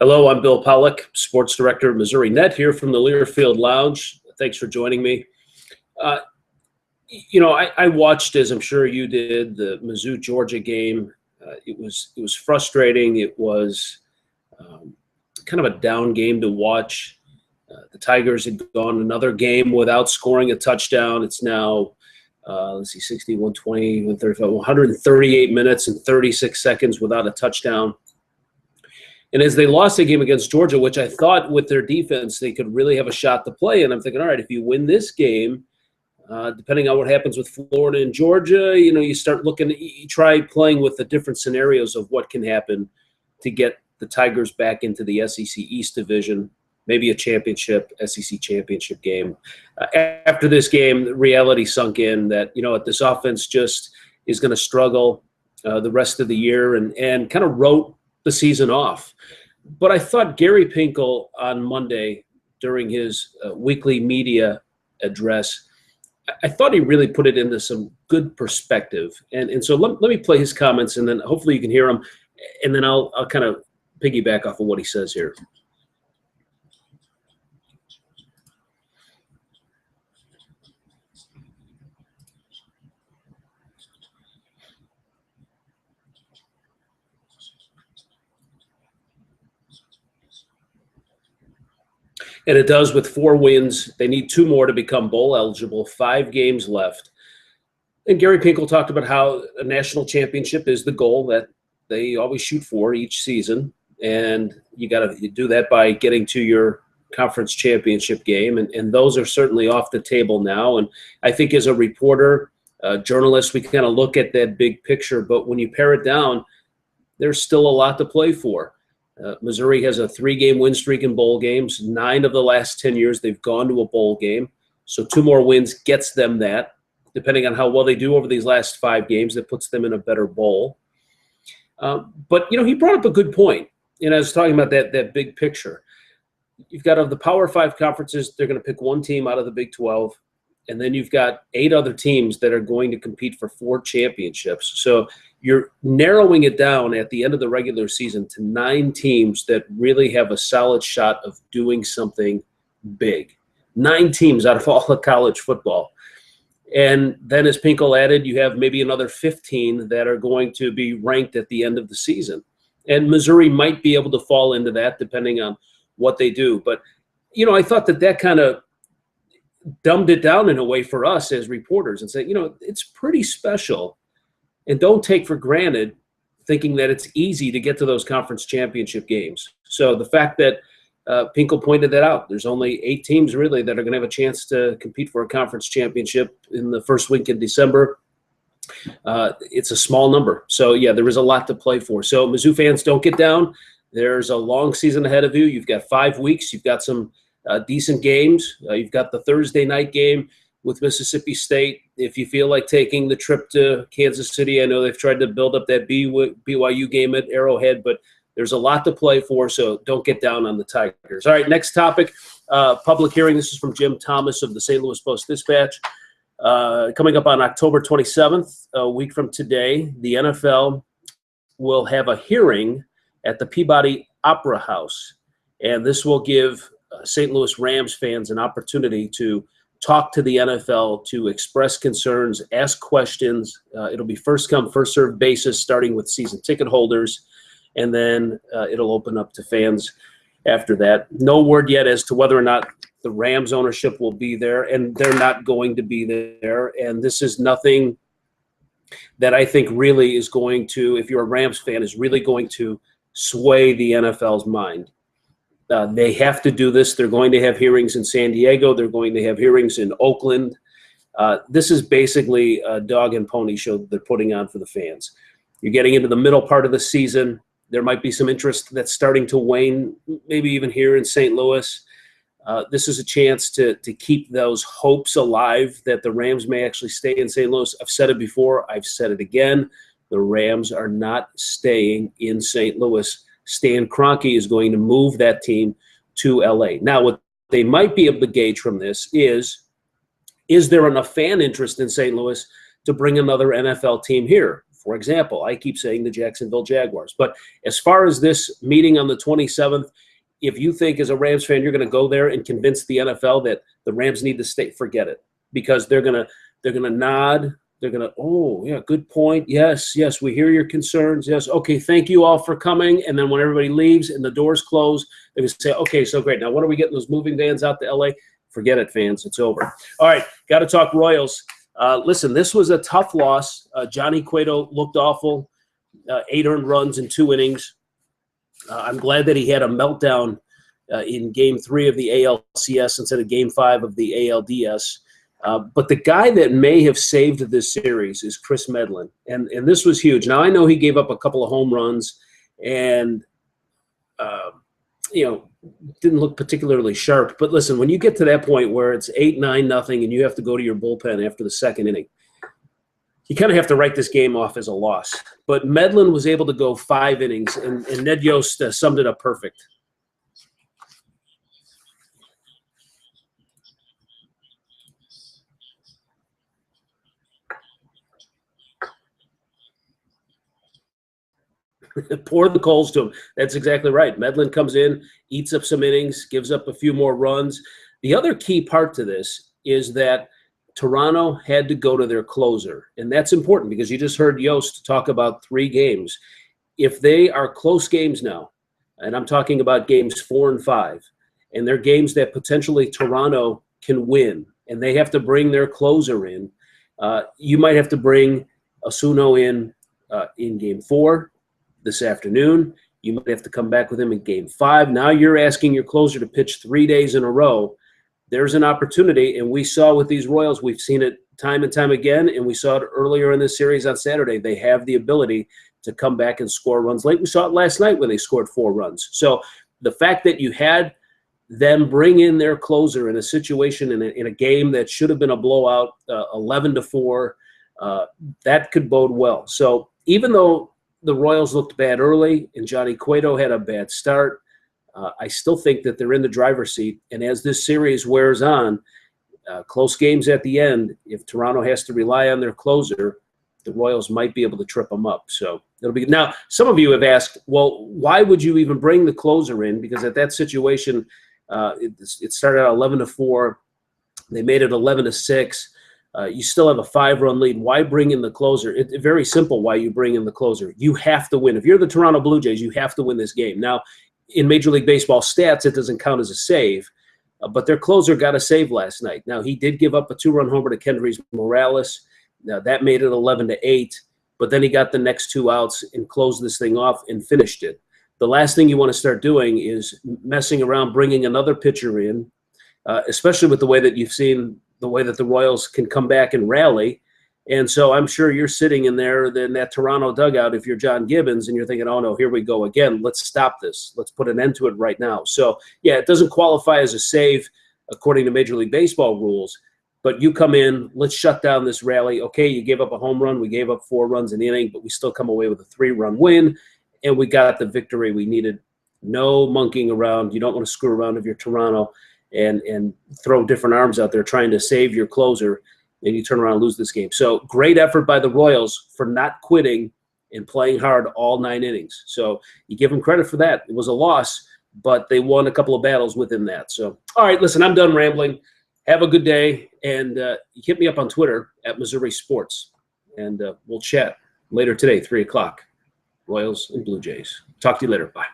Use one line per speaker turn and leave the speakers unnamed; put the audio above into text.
Hello, I'm Bill Pollock, Sports Director of Missourinet here from the Learfield Lounge. Thanks for joining me. I watched, as I'm sure you did, the Mizzou-Georgia game. It was frustrating. It was kind of a down game to watch. The Tigers had gone another game without scoring a touchdown. It's now, 60, 120, 135, 138 minutes and 36 seconds without a touchdown. And as they lost the game against Georgia, which I thought with their defense they could really have a shot to play, and I'm thinking, all right, if you win this game, depending on what happens with Florida and Georgia, you start looking, you try playing with the different scenarios of what can happen to get the Tigers back into the SEC East Division, maybe a championship, SEC championship game. After this game, the reality sunk in that, this offense just is going to struggle the rest of the year and kind of wrote the season off. But I thought Gary Pinkel on Monday during his weekly media address, I thought he really put it into some good perspective. And so let me play his comments, and then hopefully you can hear them, and then I'll kind of piggyback off of what he says here. And it does with 4 wins. They need 2 more to become bowl eligible, 5 games left. And Gary Pinkel talked about how a national championship is the goal that they always shoot for each season. And you got to do that by getting to your conference championship game. And those are certainly off the table now. And I think as a reporter, journalist, we kind of look at that big picture. But when you pare it down, there's still a lot to play for. Missouri has a 3-game win streak in bowl games. 9 of the last 10 years, they've gone to a bowl game. So 2 more wins gets them that. Depending on how well they do over these last 5 games, that puts them in a better bowl. But, he brought up a good point. I was talking about that big picture. You've got of the Power 5 conferences, they're going to pick 1 team out of the Big 12. And then you've got 8 other teams that are going to compete for 4 championships. So you're narrowing it down at the end of the regular season to 9 teams that really have a solid shot of doing something big. 9 teams out of all of college football. And then as Pinkel added, you have maybe another 15 that are going to be ranked at the end of the season. And Missouri might be able to fall into that depending on what they do. But, I thought that kind of dumbed it down in a way for us as reporters and said, it's pretty special. And don't take for granted thinking that it's easy to get to those conference championship games. So the fact that Pinkel pointed that out, there's only 8 teams really that are going to have a chance to compete for a conference championship in the first week in December. It's a small number. So, yeah, there is a lot to play for. So Mizzou fans, don't get down. There's a long season ahead of you. You've got 5 weeks. You've got some decent games. You've got the Thursday night game with Mississippi State. If you feel like taking the trip to Kansas City, I know they've tried to build up that BYU game at Arrowhead, but there's a lot to play for, so don't get down on the Tigers. All right, next topic, public hearing. This is from Jim Thomas of the St. Louis Post-Dispatch. Coming up on October 27th, a week from today, the NFL will have a hearing at the Peabody Opera House, and this will give St. Louis Rams fans an opportunity to talk to the NFL, to express concerns, ask questions. It'll be first come, first served basis, starting with season ticket holders, and then it'll open up to fans after that. No word yet as to whether or not the Rams ownership will be there, and they're not going to be there. And this is nothing that I think really is going to, if you're a Rams fan, is really going to sway the NFL's mind. They have to do this. They're going to have hearings in San Diego. They're going to have hearings in Oakland. This is basically a dog and pony show that they're putting on for the fans. You're getting into the middle part of the season. There might be some interest that's starting to wane, maybe even here in St. Louis. This is a chance to keep those hopes alive that the Rams may actually stay in St. Louis. I've said it before. I've said it again. The Rams are not staying in St. Louis. Stan Kroenke is going to move that team to L.A. Now, what they might be able to gauge from this is there enough fan interest in St. Louis to bring another NFL team here? For example, I keep saying the Jacksonville Jaguars. But as far as this meeting on the 27th, if you think as a Rams fan you're going to go there and convince the NFL that the Rams need to stay, forget it, because they're going to nod. They're going to, oh, yeah, good point. Yes, we hear your concerns. Yes, okay, thank you all for coming. And then when everybody leaves and the doors close, they would say, okay, so great. Now, when are we getting those moving vans out to L.A.? Forget it, fans. It's over. All right, got to talk Royals. Listen, this was a tough loss. Johnny Cueto looked awful. 8 earned runs in 2 innings. I'm glad that he had a meltdown in Game 3 of the ALCS instead of Game 5 of the ALDS. But the guy that may have saved this series is Kris Medlen, and this was huge. Now, I know he gave up a couple of home runs and, didn't look particularly sharp. But listen, when you get to that point where it's 8-9-0 and you have to go to your bullpen after the 2nd inning, you kind of have to write this game off as a loss. But Medlen was able to go 5 innings, and Ned Yost summed it up perfect. Pour the coals to him. That's exactly right. Medlen comes in, eats up some innings, gives up a few more runs. The other key part to this is that Toronto had to go to their closer, and that's important because you just heard Yost talk about 3 games. If they are close games now, and I'm talking about games 4 and 5, and they're games that potentially Toronto can win, and they have to bring their closer in, you might have to bring Asuno in Game 4 this afternoon. You might have to come back with him in Game 5. Now you're asking your closer to pitch 3 days in a row. There's an opportunity, and we saw with these Royals, we've seen it time and time again, and we saw it earlier in this series on Saturday. They have the ability to come back and score runs late. We saw it last night when they scored 4 runs. So the fact that you had them bring in their closer in a situation in a game that should have been a blowout, 11-4, that could bode well. So even though the Royals looked bad early and Johnny Cueto had a bad start, I still think that they're in the driver's seat. And as this series wears on, close games at the end, if Toronto has to rely on their closer, the Royals might be able to trip them up. So it'll be. Now, some of you have asked, well, why would you even bring the closer in? Because at that situation, it started out 11-4. They made it 11-6. You still have a 5-run lead. Why bring in the closer? It's very simple why you bring in the closer. You have to win. If you're the Toronto Blue Jays, you have to win this game. Now, in Major League Baseball stats, it doesn't count as a save, but their closer got a save last night. Now, he did give up a 2-run homer to Kendrys Morales. Now, that made it 11-8, but then he got the next 2 outs and closed this thing off and finished it. The last thing you want to start doing is messing around, bringing another pitcher in, especially with the way that you've seen the way that the Royals can come back and rally. And so I'm sure you're sitting in there in that Toronto dugout if you're John Gibbons and you're thinking, oh, no, here we go again. Let's stop this. Let's put an end to it right now. So, yeah, it doesn't qualify as a save according to Major League Baseball rules. But you come in, let's shut down this rally. Okay, you gave up a home run. We gave up 4 runs in the inning, but we still come away with a 3-run win, and we got the victory we needed. No monkeying around. You don't want to screw around if you're Toronto and throw different arms out there trying to save your closer, and you turn around and lose this game. So great effort by the Royals for not quitting and playing hard all 9 innings. So you give them credit for that. It was a loss, but they won a couple of battles within that. So, all right, listen, I'm done rambling. Have a good day, and hit me up on Twitter at Missouri Sports, and we'll chat later today, 3 o'clock, Royals and Blue Jays. Talk to you later. Bye.